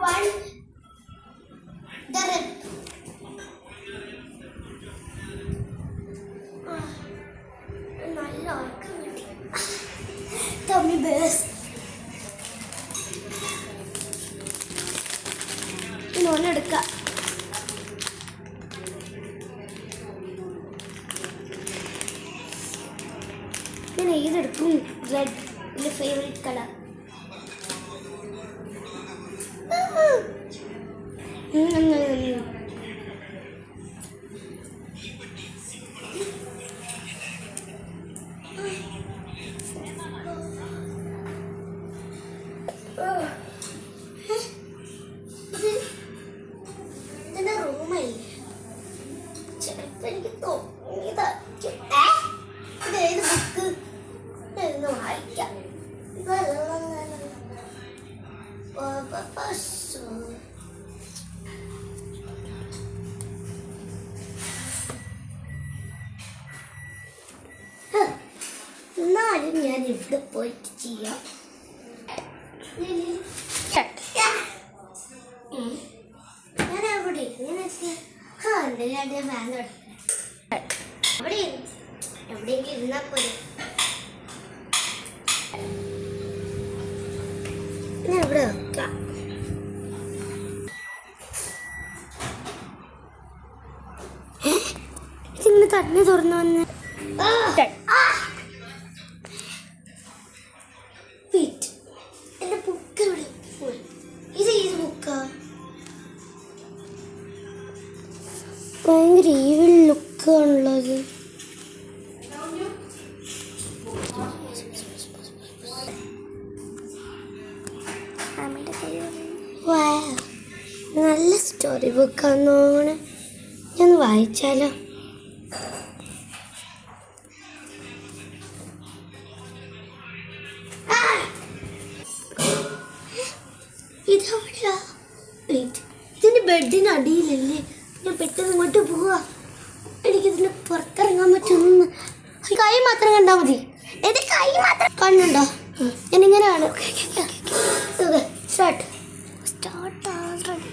one. The rip. നല്ല ഉറക്കം കിട്ടി. Tummy bears. ഇന്നൊന്നെടുക്കാം. ഞാൻ ഏതെടുക്കും? റെഡ്, എൻ്റെ ഫേവറേറ്റ് കളർ. ഇതിൻ്റെ റൂമല്ലേ? ചിലപ്പോൾ എനിക്ക് തോന്നിയതായിരിക്കും. ഇതേത് ബുക്ക് എന്ന് വായിക്കാം. എന്നാലും ഞാൻ ഇവിടെ പോയിട്ട് ചെയ്യാം. ഞാൻ അവിടെ ഇങ്ങനെ ഫാൻ അവിടെ എവിടെയെങ്കിലും ഇരുന്നാൽ പോലെ ഞാൻ ഇവിടെ വെക്കാം. ഇതിങ്ങനെ തന്നെ തുറന്നു വന്ന് എന്റെ ബുക്ക് എവിടെ? ഇത് ഏത് ബുക്കാ? ഭയങ്കര ഈവിൽ ലുക്കാണുള്ളത്. നല്ല സ്റ്റോറി ബുക്കാന്ന് തോന്നണേ. ഞാൻ വായിച്ചാലോ? ഇതെവിടെയാ? ഇതിന്റെ ബെഡിന് അടിയിലല്ലേ? ഞാൻ പെട്ടെന്ന് ഇങ്ങോട്ട് പോവാ. എനിക്കിതിന് പുറത്തിറങ്ങാൻ പറ്റുന്നു. കൈ മാത്രം കണ്ടാൽ മതി. എന്റെ കൈ മാത്രം കണ്ണുണ്ടോ? ഞാനിങ്ങനെയാണ്. Start start already.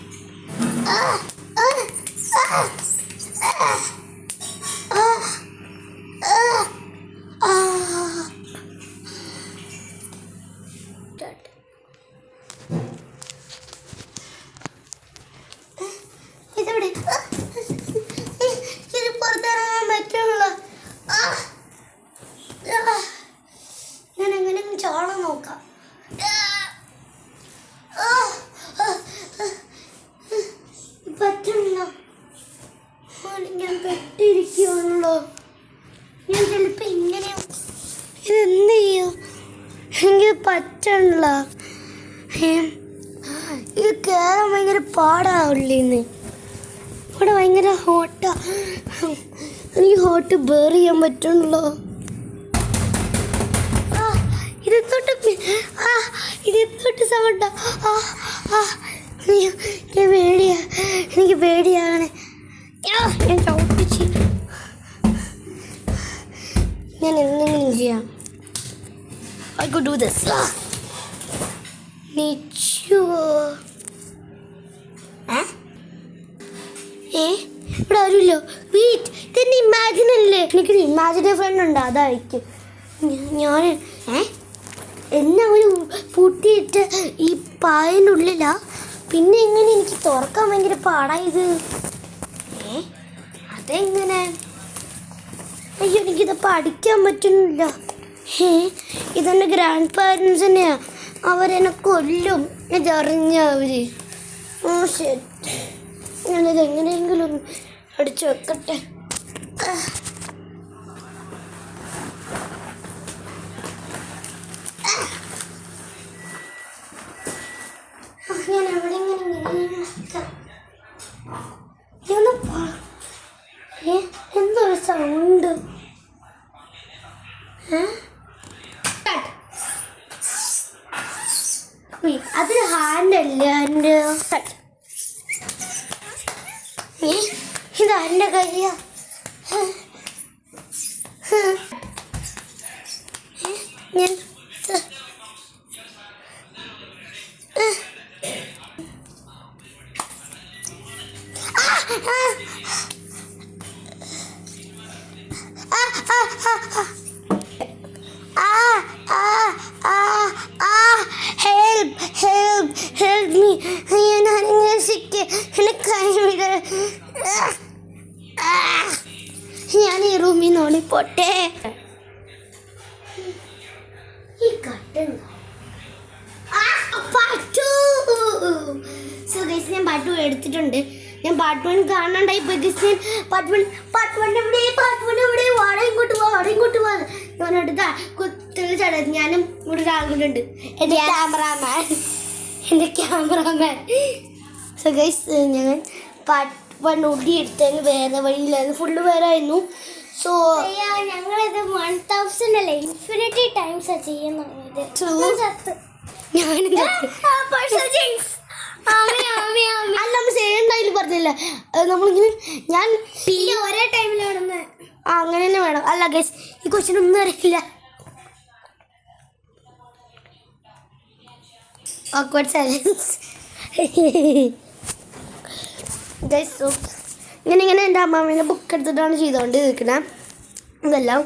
ഇതെവിടെ? ഇത് പുറത്തിറങ്ങാൻ പറ്റുള്ള. ഞാൻ എങ്ങനെ ചോളം നോക്കാം. പറ്റില്ല. ഞാൻ പെട്ടിരിക്കുകയാണല്ലോ. ഞാൻ ചിലപ്പോൾ ഇങ്ങനെ ഇതെന്ത് ചെയ്യും? എനിക്ക് പറ്റണില്ല. ഇത് കയറാൻ ഭയങ്കര പാടാവില്ലേന്ന്. ഇവിടെ ഭയങ്കര ഹോട്ടാ. എനിക്ക് ഹോട്ട് ബേർ ചെയ്യാൻ പറ്റണല്ലോ. ഇതെത്തോട്ട് സൗണ്ടാ. എനിക്ക് പേടിയാണ്. ഞാൻ ചവിട്ടിച്ച് ഞാൻ എന്തെങ്കിലും ചെയ്യാം. I could do this. ഇവിടെ ആരുമില്ലോ. വീറ്റ് ഇതെന്നെ ഇമാജിൻ അല്ലേ? എനിക്കൊരു ഇമാജിനറി ഫ്രണ്ട് ഉണ്ട്, അതായിരിക്കും. ഞാൻ എന്നെ അവന് പൂട്ടിയിട്ട് ഈ പായൻ്റെ ഉള്ളിലാ. പിന്നെ എങ്ങനെ എനിക്ക് തുറക്കാൻ ഭയങ്കര പാടായത്? അതെങ്ങനെ? അയ്യോ, എനിക്കിതപ്പോൾ അടിക്കാൻ പറ്റുന്നില്ല. ഇതെൻ്റെ ഗ്രാൻഡ് പാരൻസ് തന്നെയാ. അവരെന്നെ കൊല്ലും ഇതറിഞ്ഞ അവർ. ശരി, ഞാനിത് എങ്ങനെയെങ്കിലും അടിച്ചു വെക്കട്ടെ. ഞാൻ എവിടെയെങ്കിലും എന്തൊരു സൗണ്ട്. അതൊരു ഹാൻഡല്ല. എൻ്റെ ഇതാരുടെ കയ്യാ? ഞാൻ ഹെൽപ്പ് മീ. ഞാനിങ്ങനെ സിക്ക് എന്നെ കൈവിട. ഞാൻ ഈ റൂമിൽ നിന്ന് ഓടിപ്പോട്ടെ. ഈ കട്ടൻ സോ ഗൈസ് ഞാൻ പാട്ട് എടുത്തിട്ടുണ്ട്. ഞാൻ പാട്ട് വൺ കാണണ്ടായി പോയി ഗൈസ്. ഞാൻ പാട്ട് വൺ എവിടെ വാടക ഇങ്ങോട്ട് വാ ഞാൻ എടുത്ത കുത്തിരി ചട. ഞാനും ഇവിടെ ഒരാളുണ്ട്, എൻ്റെ ക്യാമറാമാൻ. സോ ഗൈസ് ഞാൻ പാട്ട് വൺ ഓടിയെടുത്തതിന് വേറെ വഴിയിലായിരുന്നു, ഫുള്ള് വേറായിരുന്നു. സോ ഞങ്ങളിത് 1000 അല്ലേ ഇൻഫിനിറ്റി ടൈംസ് ചെയ്യുന്നത്. അല്ല നമ്മൾ ചെയ്യണ്ടായാലും പറഞ്ഞില്ല നമ്മളിങ്ങനെ ഞാൻ ഒരേ ടൈമിൽ കിടന്ന് അങ്ങനെ തന്നെ വേണം. അല്ല ഗൈസ് ഈ ക്വസ്റ്റ്യൻ ഒന്നും അറിയില്ല. awkward silence. ഗൈസ് സോ ഇങ്ങനെ എൻ്റെ അമ്മാമ്മേൻ്റെ ബുക്ക് എടുത്തിട്ടാണ് ചെയ്തുകൊണ്ട് നിൽക്കുന്നത്. ഇതെല്ലാം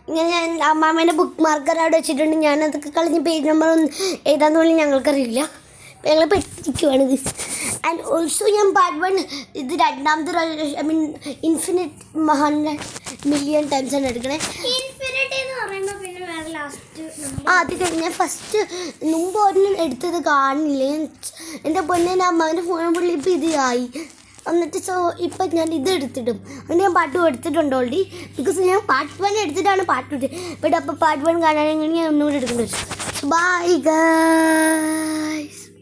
ഇങ്ങനെ ഞാൻ അമ്മാമ്മേൻ്റെ ബുക്ക് മാർക്കർ അവിടെ വെച്ചിട്ടുണ്ട്. ഞാനതൊക്കെ കളഞ്ഞ് പേജ് നമ്പർ ഒന്നും എഴുതാന്ന് പോലും ഞങ്ങൾക്കറിയില്ല. ഞങ്ങൾ പെട്ടിരിക്കുവാണ് ഇത്. ആൻഡ് ഓൾസോ ഞാൻ പാർട്ട് വൺ ഇത് രണ്ടാമത്തെ ഐ മീൻ ഇൻഫിനിറ്റ് 100 ടൈംസ് ആണ് എടുക്കണേ. അത് കഴിഞ്ഞ ഫസ്റ്റ് മുമ്പ് ഒരെണ്ണം എടുത്തത് കാണില്ലേ എൻ്റെ പൊന്നെ. അമ്മാവിൻ്റെ ഫോൺ പുള്ളി ഇപ്പം ഇത് ആയി എന്നിട്ട്. സോ ഇപ്പം ഞാൻ ഇത് എടുത്തിടും. അതുകൊണ്ട് ഞാൻ പാട്ട് എടുത്തിട്ടുണ്ട് ഓൾറെഡി. ബിക്കോസ് ഞാൻ പാർട്ട് വൺ എടുത്തിട്ടാണ് പാട്ട് ബട്ട് അപ്പോൾ പാർട്ട് വൺ കാണാനെങ്കിൽ ഞാൻ ഒന്നുകൂടി എടുക്കേണ്ടി വരും. Bye guys.